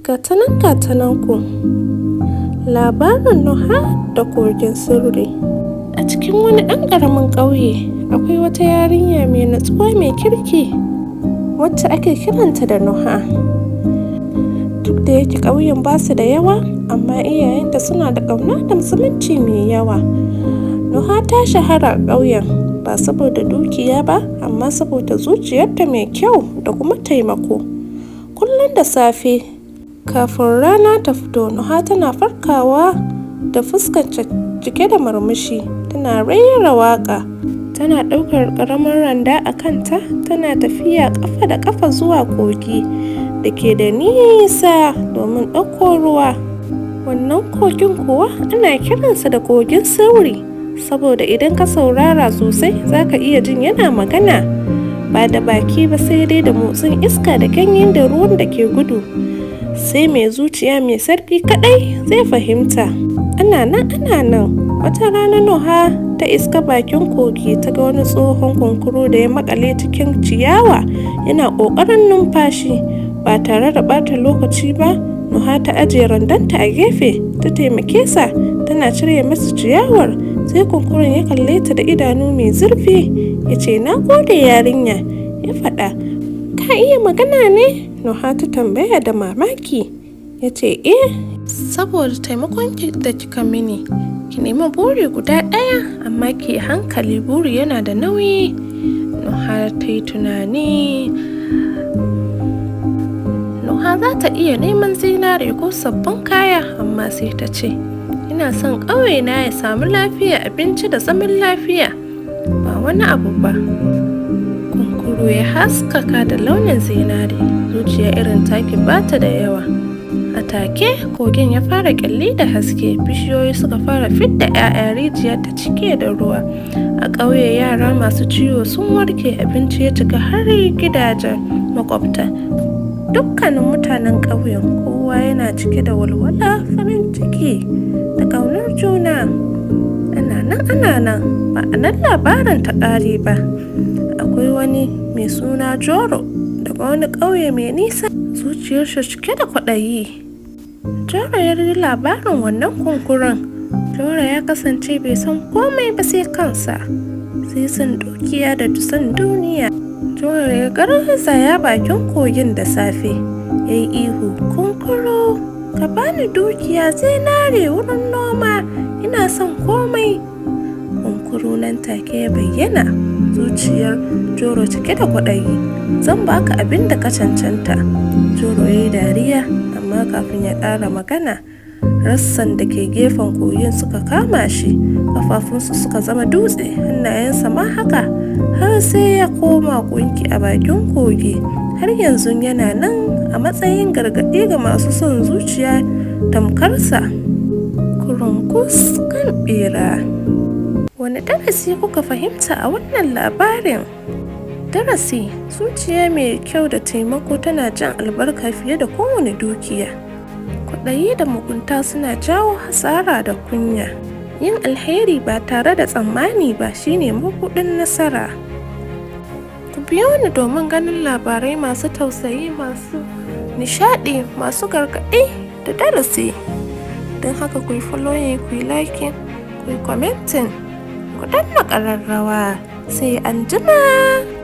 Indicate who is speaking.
Speaker 1: Gatanan ku. Labarin Nuha da kogin Sirri. A cikin wani ɗan ƙaramin ƙauye akwai wata yarinya mai natsuwa mai kirki wacce ake kiranta da Nuha. Duk da yake ƙauyen ba su da yawa, amma iyayenta suna da ƙauna da zumunci mai yawa. Nuha ta shahara a ƙauyen ba saboda dukiya ba, amma saboda zuciyarta mai kyau da kuma taimako. Kullum da safe kafin rana ta fito, Nuha tana farkawa da fuskanta cike da murmushi, tana raira waƙa, tana ɗaukar ƙaramin randa a kanta, tana tafiya ƙafa da ƙafa zuwa kogi da ke da nisa domin ɗauko ruwa. Wannan kogin kuwa ana kiransa da kogin Sirri, saboda idan ka saurara sosai za ka iya jin yana magana, ba da baki ba sai dai da motsin iska da ganyen da ruwan da ke gudu. Sai mai zuciya mai sarki kaɗai zai fahimta. Ana nan wata rana Nuha ta iska bakin kogi, ta ga wani tsohon kunkuru da ya makale cikin ciyawa yana ƙoƙarin numfashi. Ba tare da ɓata lokaci ba, Nuha ta ajiye randanta a gefe, ta taimake sa tana cire masa ciyawar. Sai kunkurun ya kalle ta da idanu mai zurfi ya ce, "Na gode yarinya," ya faɗa. "Ka iya magana ne?" Nuha ta tambaya da mamaki. Ya ce, "Eh, saboda taimakon da kika mini, ki nemi buri guda ɗaya, amma ki hankali, buri yana da nauyi." Nuha ta yi tunani. Nuha za ta iya neman zinare ko sabbin kaya, amma sai ta ce, "Ina son ƙauyena ya samu lafiya, abinci da zaman lafiya, ba wani abu ba." Kunkuru ya haskaka da launin zinare, zuciya irin taki ba ta da yawa. A take kogin ya fara kyalli da haske, bishiyoyi suka fara fidda 'ya'ya, rijiya ta cike da ruwa. A ƙauye yara masu ciwo sun warke, abinci ya cika har gidajen makwabta. Dukkanin mutanen ƙauyen kowa yana cike da walwala, farin ciki da ƙaunar juna. Ana nan ba a nan labarin ta ƙare ba. Akwai wani mai suna Joro daga wani ƙauye mai nisa, zuciyarsa cike da kwaɗayi. Joro ya ji labarin wannan kunkurun. Joro ya kasance bai san komai ba sai kansa, sai son dukiya da son duniya. Joro ya garzaya bakin kogin da safe, ya yi ihu, "Kunkuru, ka bani dukiya, zinare, wurin noma, ina son komai." Kunkuru nan take ya bayyana, zuciyar Joro cike da kwaɗayi. "Zan baka abin da ka cancanta." Joro ya yi dariya, amma kafin ya ƙara magana, rassan da ke gefen kogin suka kama shi, kafafunsu suka zama dutse, hannayensa ma haka, har sai ya koma kunki a bakin kogi. Har yanzu yana nan a matsayin gargaɗi ga masu son zuciya tamkarsa. Kurunkus kan ɓera. Wani darasi kuka fahimta a wannan labarin? Darasi: zuciya mai kyau da taimako tana jan albarka fiye da kowane dukiya. Kwaɗayi da mugunta suna jawo hasara da kunya. Yin alheri ba tare da tsammani ba shine mabuɗin nasara. Ku biyo ni domin ganin labarai masu tausayi, masu nishaɗi, masu gargaɗi da darasi. Don haka ku yi following, ku yi liking, ku yi commenting, ku danna ƙararrawa. Sai anjima.